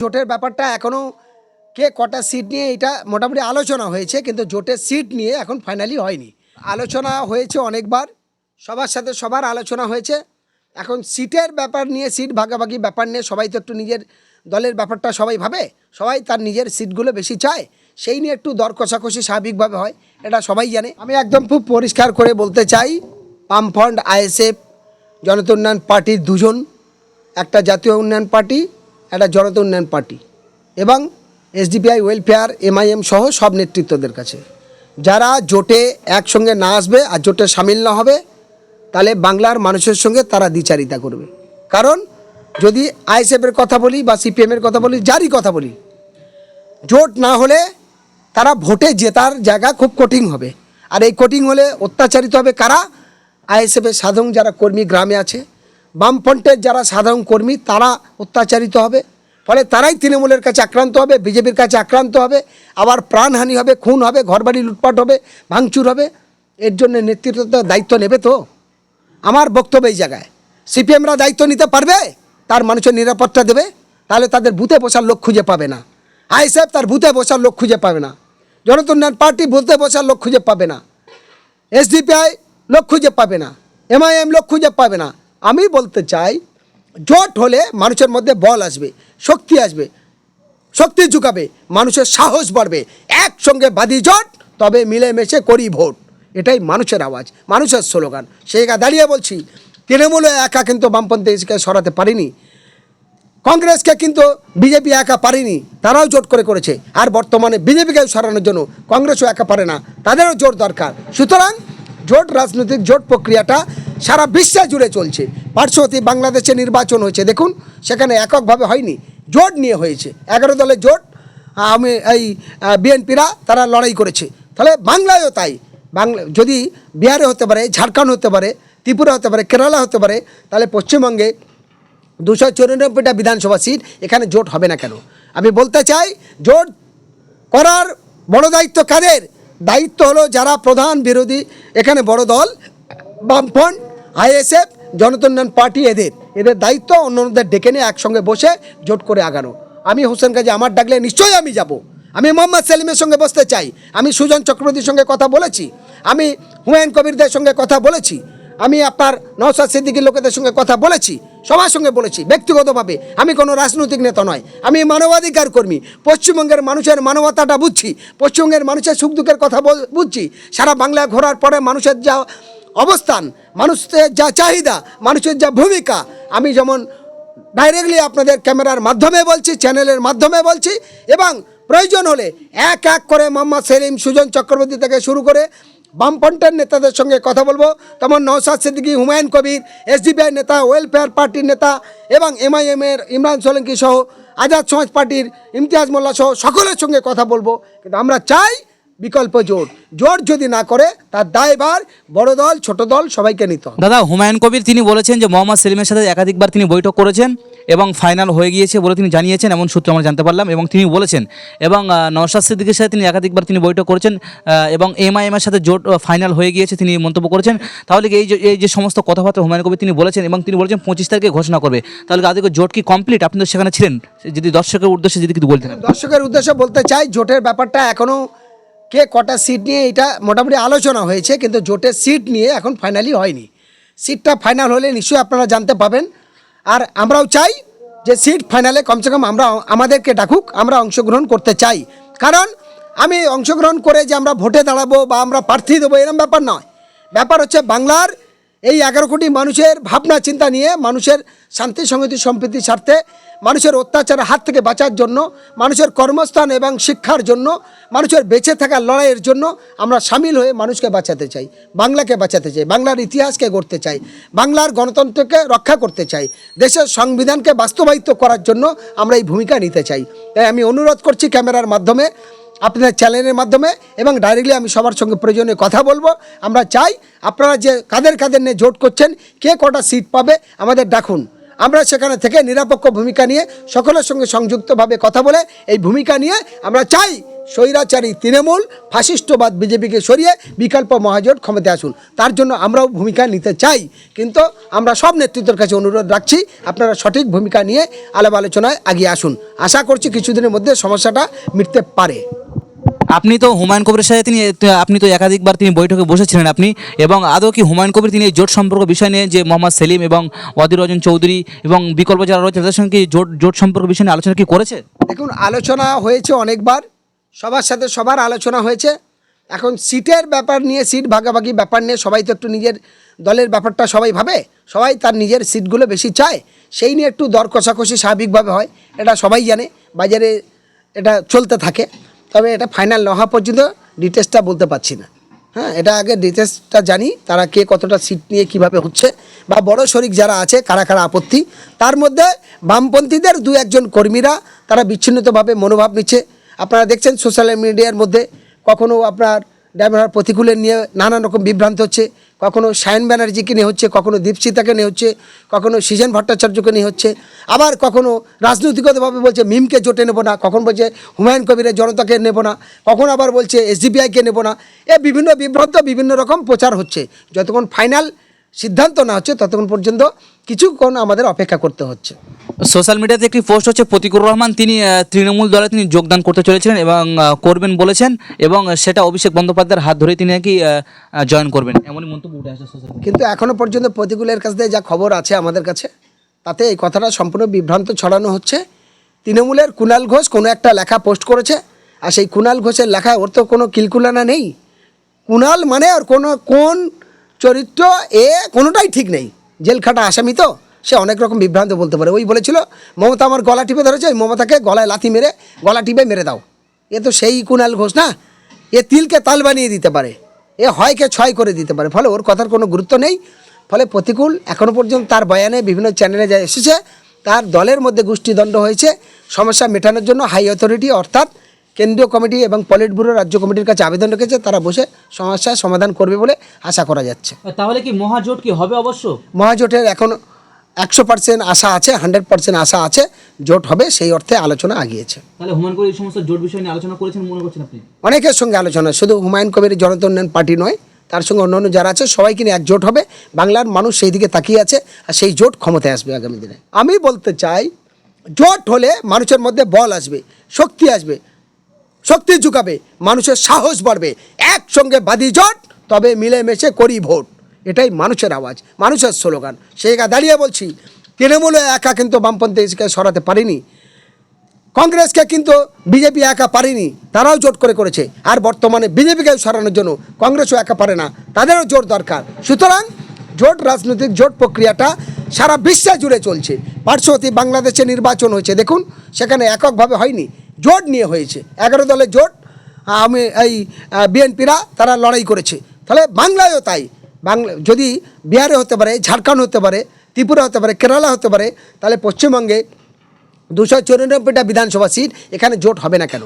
জোটের ব্যাপারটা এখনো কে কটা সিট নিয়ে এটা মোটামুটি আলোচনা হয়েছে, কিন্তু জোটের সিট নিয়ে এখন ফাইনালি হয়নি। আলোচনা হয়েছে অনেকবার, সবার সাথে সবার আলোচনা হয়েছে। এখন সিটের ব্যাপার নিয়ে, সিট ভাগাভাগি ব্যাপার নিয়ে সবাই তো একটু নিজের দলের ব্যাপারটা সবাই ভাবে, সবাই তার নিজের সিটগুলো বেশি চায়, সেই নিয়ে একটু দর কষাকষি স্বাভাবিকভাবে হয়, এটা সবাই জানে। আমি একদম খুব পরিষ্কার করে বলতে চাই, বামফ্রন্ট, আইএসএফ, জনতা উন্নয়ন পার্টির দুজন, একটা জাতীয় উন্নয়ন পার্টি, একটা জনতা উন্নয়ন পার্টি এবং এসডিপিআই, ওয়েলফেয়ার, এমআইএম সহ সব নেতৃত্বদের কাছে, যারা জোটে একসঙ্গে না আসবে আর জোটে সামিল না হবে, তাহলে বাংলার মানুষের সঙ্গে তারা দ্বিচারিতা করবে। কারণ যদি আইএসএফের কথা বলি বা সিপিএমের কথা বলি, যারই কথা বলি, জোট না হলে তারা ভোটে জেতার জায়গা খুব কঠিন হবে। আর এই কঠিন হলে অত্যাচারিত হবে কারা? আইএসএফের সাধারণ যারা কর্মী গ্রামে আছে, বামফ্রন্টের যারা সাধারণ কর্মী, তারা অত্যাচারিত হবে। ফলে তারাই তৃণমূলের কাছে আক্রান্ত হবে, বিজেপির কাছে আক্রান্ত হবে, আবার প্রাণহানি হবে, খুন হবে, ঘরবাড়ি লুটপাট হবে, ভাঙচুর হবে। এর জন্য নেতৃত্ব দায়িত্ব নেবে তো? আমার বক্তব্য এই জায়গায়, সিপিএমরা দায়িত্ব নিতে পারবে? তার মানুষের নিরাপত্তা দেবে? তাহলে তাদের বুথে বসার লোক খুঁজে পাবে না। আইএসএফ তার বুথে বসার লোক খুঁজে পাবে না, জনতা উন্নয়ন পার্টি বুথে বসার লোক খুঁজে পাবে না, এসডিপিআই লোক খুঁজে পাবে না, এমআইএম লোক খুঁজে পাবে না। আমি বলতে চাই, জোট হলে মানুষের মধ্যে বল আসবে, শক্তি আসবে, শক্তি ঝুঁকাবে, মানুষের সাহস বাড়বে। একসঙ্গে বাঁধি জোট, তবে মিলেমিশে করি ভোট। এটাই মানুষের আওয়াজ, মানুষের স্লোগান। সেই দাঁড়িয়ে বলছি, তৃণমূলে একা কিন্তু বামপন্থীকে সরাতে পারিনি, কংগ্রেসকে কিন্তু বিজেপি একা পারেনি, তারাও জোট করেছে। আর বর্তমানে বিজেপিকে সরানোর জন্য কংগ্রেসও একা পারে না, তাদেরও জোট দরকার। সুতরাং জোট রাজনৈতিক জোট প্রক্রিয়াটা সারা বিশ্বে জুড়ে চলছে। পার্শ্ববর্তী বাংলাদেশে নির্বাচন হয়েছে, দেখুন, সেখানে এককভাবে হয়নি, জোট নিয়ে হয়েছে। 11 দলের জোট, আমি এই বিএনপিরা তারা লড়াই করেছে। তাহলে বাংলায়ও তাই। বাংলা যদি বিহারে হতে পারে, ঝাড়খণ্ড হতে পারে, ত্রিপুরা হতে পারে, কেরালা হতে পারে, তাহলে পশ্চিমবঙ্গে 294টা বিধানসভা সিট, এখানে জোট হবে না কেন? আমি বলতে চাই, জোট করার বড় দায়িত্ব কাদের? দায়িত্ব হলো যারা প্রধান বিরোধী, এখানে বড় দল বামফ্রন্ট, আইএসএফ, জনতা উন্নয়ন পার্টি, এদের দায়িত্ব অন্যদের ডেকে নিয়ে একসঙ্গে বসে জোট করে আগানো। আমি হোসেন গাজী আমার ডাকলে নিশ্চয়ই আমি যাব। আমি মোহাম্মদ সেলিমের সঙ্গে বসতে চাই, আমি সুজন চক্রবর্তীর সঙ্গে কথা বলেছি, আমি হুমায়ুন কবিরদের সঙ্গে কথা বলেছি, আমি আপনার নওশাদ সিদ্দিকীর লোকেদের সঙ্গে কথা বলেছি, সবার সঙ্গে বলেছি ব্যক্তিগতভাবে। আমি কোনো রাজনৈতিক নেতা নয়, আমি মানবাধিকার কর্মী। পশ্চিমবঙ্গের মানুষের মানবতাটা বুঝছি, পশ্চিমবঙ্গের মানুষের সুখ দুঃখের কথা বুঝছি। সারা বাংলায় ঘোরার পরে মানুষের যা অবস্থান, মানুষের যা চাহিদা, মানুষের যা ভূমিকা, আমি যেমন ডাইরেক্টলি আপনাদের ক্যামেরার মাধ্যমে বলছি, চ্যানেলের মাধ্যমে বলছি, এবং প্রয়োজন হলে এক এক করে মোহাম্মদ সেলিম, সুজন চক্রবর্তী থেকে শুরু করে বামফ্রন্টের নেতাদের সঙ্গে কথা বলবো। তেমন নওশাদ সিদ্দিকী, হুমায়ুন কবির, এসডিপিআই নেতা, ওয়েলফেয়ার পার্টির নেতা এবং এমআইএমের ইমরান সোলঙ্কি সহ, আজাদ সমাজ পার্টির ইমতিয়াজ মোল্লা সহ সকলের সঙ্গে কথা বলবো। কিন্তু আমরা চাই বিকল্প জোট। জোট যদি না করে, তার দায়ভার বড় দল ছোট দল সবাইকে নিতে হবে। দাদা, হুমায়ুন কবির তিনি বলেছেন যে মোহাম্মদ সেলিমের সাথে একাধিকবার তিনি বৈঠক করেছেন এবং ফাইনাল হয়ে গিয়েছে বলে তিনি জানিয়েছেন, এমন সূত্র আমরা জানতে পারলাম। এবং তিনি বলেছেন, এবং নওশাদ সিদ্দিকীর সাথে তিনি একাধিকবার তিনি বৈঠক করেছেন এবং এমআইএমের সাথে জোট ফাইনাল হয়ে গিয়েছে তিনি মন্তব্য করেছেন। তাহলে এই যে সমস্ত কথাবার্তা হুমায়ুন কবির তিনি বলেছেন, এবং তিনি বলেছেন 25 তারিখে ঘোষণা করবে, তাহলে আজকে জোট কি কমপ্লিট? আপনি তো সেখানে ছিলেন, যদি দর্শকের উদ্দেশ্যে যদি কিছু বলতেন। দর্শকের উদ্দেশ্যে বলতে চাই, জোটের ব্যাপারটা এখনও কে কটা সিট নিয়ে এটা মোটামুটি আলোচনা হয়েছে, কিন্তু জোটের সিট নিয়ে এখন ফাইনালি হয়নি। সিটটা ফাইনাল হলে নিশ্চয়ই আপনারা জানতে পাবেন। আর আমরাও চাই যে সিট ফাইনালে কমসে কম আমাদেরকে ডাকুক, আমরা অংশগ্রহণ করতে চাই। কারণ আমি অংশগ্রহণ করে যে আমরা ভোটে দাঁড়াবো বা আমরা প্রার্থী দেবো, এরকম ব্যাপার নয়। ব্যাপার হচ্ছে বাংলার এই 11 কোটি মানুষের ভাবনা চিন্তা নিয়ে, মানুষের শান্তি সংহতি সম্প্রীতির স্বার্থে, মানুষের অত্যাচারের হাত থেকে বাঁচার জন্য, মানুষের কর্মস্থান এবং শিক্ষার জন্য, মানুষের বেঁচে থাকার লড়াইয়ের জন্য আমরা সামিল হয়ে মানুষকে বাঁচাতে চাই, বাংলাকে বাঁচাতে চাই, বাংলার ইতিহাসকে গড়তে চাই, বাংলার গণতন্ত্রকে রক্ষা করতে চাই, দেশের সংবিধানকে বাস্তবায়িত করার জন্য আমরা এই ভূমিকা নিতে চাই। তাই আমি অনুরোধ করছি ক্যামেরার মাধ্যমে, আপনাদের চ্যানেলের মাধ্যমে, এবং ডাইরেক্টলি আমি সবার সঙ্গে প্রয়োজনে কথা বলবো। আমরা চাই আপনারা যে কাদের কাদের নিয়ে জোট করছেন, কে কটা সিট পাবে, আমাদের ডাকুন। আমরা সেখানে থেকে নিরপেক্ষ ভূমিকা নিয়ে সকলের সঙ্গে সংযুক্তভাবে কথা বলে এই ভূমিকা নিয়ে আমরা চাই স্বৈরাচারী তৃণমূল ফাসিস্টবাদ বিজেপিকে সরিয়ে বিকল্প মহাজোট ক্ষমতায় আসুন। তার জন্য আমরাও ভূমিকা নিতে চাই, কিন্তু আমরা সব নেতৃত্বের কাছে অনুরোধ রাখছি আপনারা সঠিক ভূমিকা নিয়ে আলাপ আলোচনায় এগিয়ে আসুন। আশা করছি কিছুদিনের মধ্যে সমস্যাটা মিটতে পারে। আপনি তো হুমায়ুন কবিরের সাথে আপনি তো একাধিকবার তিনি বৈঠকে বসেছিলেন আপনি, এবং আদৌ কি হুমায়ুন কবির তিনি এই জোট সম্পর্ক বিষয় নিয়ে যে মোহাম্মদ সেলিম এবং ওয়াদির রঞ্জন চৌধুরী এবং বিকল্প যারা রয়েছে তাদের সঙ্গে কি জোট সম্পর্ক বিষয় নিয়ে আলোচনা কি করেছে? দেখুন, আলোচনা হয়েছে অনেকবার, সবার সাথে সবার আলোচনা হয়েছে। এখন সিটের ব্যাপার নিয়ে, সিট ভাগাভাগি ব্যাপার নিয়ে সবাই তো একটু নিজের দলের ব্যাপারটা সবাই ভাবে, সবাই তার নিজের সিটগুলো বেশি চায়, সেই নিয়ে একটু দর কষাকষি স্বাভাবিকভাবে হয়, এটা সবাই জানে, বাজারে এটা চলতে থাকে। তবে এটা ফাইনাল না হওয়া পর্যন্ত ডিটেলসটা বলতে পারছি না। হ্যাঁ, এটা আগে ডিটেলসটা জানি, তারা কে কতটা সিট নিয়ে কিভাবে হচ্ছে, বা বড় শরিক যারা আছে কারা কারা আপত্তি। তার মধ্যে বামপন্থীদের দু একজন কর্মীরা তারা বিচ্ছিন্নভাবে মনোভাব নিচ্ছে। আপনারা দেখছেন সোশ্যাল মিডিয়ার মধ্যে কখনো আপনার ড্রাইভার প্রতিকূলে নিয়ে নানান রকম বিভ্রান্ত হচ্ছে, কখনো সায়ন ব্যানার্জিকে নিয়ে হচ্ছে, কখনো দীপশিতাকে নিয়ে হচ্ছে, কখনো সৃজন ভট্টাচার্যকে নিয়ে হচ্ছে, আবার কখনো রাজনৈতিকভাবে বলছে মিমকে জোটে নেব না, কখন বলছে হুমায়ুন কবিরের জনতাকে নেব না, কখন আবার বলছে এসডিপিআইকে নেব না। বিভিন্ন বিভ্রান্ত বিভিন্ন রকম প্রচার হচ্ছে। যতক্ষণ ফাইনাল সিদ্ধান্ত না হচ্ছে ততক্ষণ পর্যন্ত কিছুক্ষণ আমাদের অপেক্ষা করতে হচ্ছে। সোশ্যাল মিডিয়াতে একটি পোস্ট হচ্ছে প্রতিকুর রহমান তিনি তৃণমূল দলে তিনি যোগদান করতে চলেছিলেন এবং করবেন বলেছেন, এবং সেটা অভিষেক বন্দ্যোপাধ্যায়ের হাত ধরে তিনি নাকি জয়েন করবেন, এমনই মন্তব্য উঠে আসছে সোশ্যাল মিডিয়ায়। কিন্তু এখনও পর্যন্ত প্রতিকূলের কাছ থেকে যা খবর আছে আমাদের কাছে, তাতে এই কথাটা সম্পূর্ণ বিভ্রান্ত ছড়ানো হচ্ছে। তৃণমূলের কুণাল ঘোষ কোনো একটা লেখা পোস্ট করেছে, আর সেই কুণাল ঘোষের লেখায় ওর তো কোনো কিলকুলানা নেই। কুণাল মানে ওর কোন চরিত্র কোনোটাই ঠিক নেই। জেলখাটা আসামি তো, সে অনেক রকম বিভ্রান্ত বলতে পারে। ওই বলেছিল মমতা আমার গলা টিপে ধরেছে, ওই মমতাকে গলায় লাথি মেরে গলা টিপে মেরে দাও। এ তো সেই কুণাল ঘোষ না, এ তিলকে তাল বানিয়ে দিতে পারে, এ হয়কে ছয় করে দিতে পারে। ফলে ওর কথার কোনো গুরুত্ব নেই। ফলে প্রতিকূল এখনও পর্যন্ত তার বয়ানে বিভিন্ন চ্যানেলে যা এসেছে, তার দলের মধ্যে গোষ্ঠীদ্বন্দ্ব হয়েছে। সমস্যা মেটানোর জন্য হাই অথরিটি অর্থাৎ কেন্দ্রীয় কমিটি এবং পলিট ব্যুরো রাজ্য কমিটির কাছে আবেদন রেখেছে, তারা বসে সমস্যার সমাধান করবে বলে আশা করা যাচ্ছে। তাহলে কি মহাজোট কি হবে? অবশ্য মহাজোটের এখন 100% আশা আছে, 100% আশা আছে, জোট হবে, সেই অর্থে আলোচনা আগিয়েছে। তাহলে হুমায়ুন কবির এই সমস্ত জোট বিষয় নিয়ে আলোচনা করেছেন মনে করছেন আপনি? অনেকের সঙ্গে আলোচনা, শুধু হুমায়ুন কবির জনতা উন্নয়ন পার্টি নয়, তার সঙ্গে অন্যান্য যারা আছে সবাইকে নিয়ে এক জোট হবে। বাংলার মানুষ সেই দিকে তাকিয়ে আছে, আর সেই জোট ক্ষমতায় আসবে আগামী দিনে। আমি বলতে চাই, জোট হলে মানুষের মধ্যে বল আসবে, শক্তি আসবে, শক্তি ঝুঁকাবে, মানুষের সাহস বাড়বে। একসঙ্গে বাদি জোট, তবে মিলেমিশে করি ভোট, এটাই মানুষের আওয়াজ, মানুষের স্লোগান। সেই দাঁড়িয়ে বলছি, তৃণমূলে একা কিন্তু বামপন্থীকে সরাতে পারেনি, কংগ্রেসকে কিন্তু বিজেপি একা পারেনি, তারাও জোট করেছে। আর বর্তমানে বিজেপিকে সরানোর জন্য কংগ্রেসও একা পারে না, তাদেরও জোট দরকার। সুতরাং জোট রাজনৈতিক জোট প্রক্রিয়াটা সারা বিশ্বে জুড়ে চলছে। পার্শ্ববর্তী বাংলাদেশে নির্বাচন হয়েছে, দেখুন সেখানে এককভাবে হয়নি, জোট নিয়ে হয়েছে। 11 দলের জোট, বিএনপিরা তারা লড়াই করেছে। তাহলে বাংলায়ও তাই, বাংলা যদি বিহারে হতে পারে, ঝাড়খণ্ড হতে পারে, ত্রিপুরা হতে পারে, কেরালা হতে পারে, তাহলে পশ্চিমবঙ্গে 294টা বিধানসভা সিট, এখানে জোট হবে না কেন?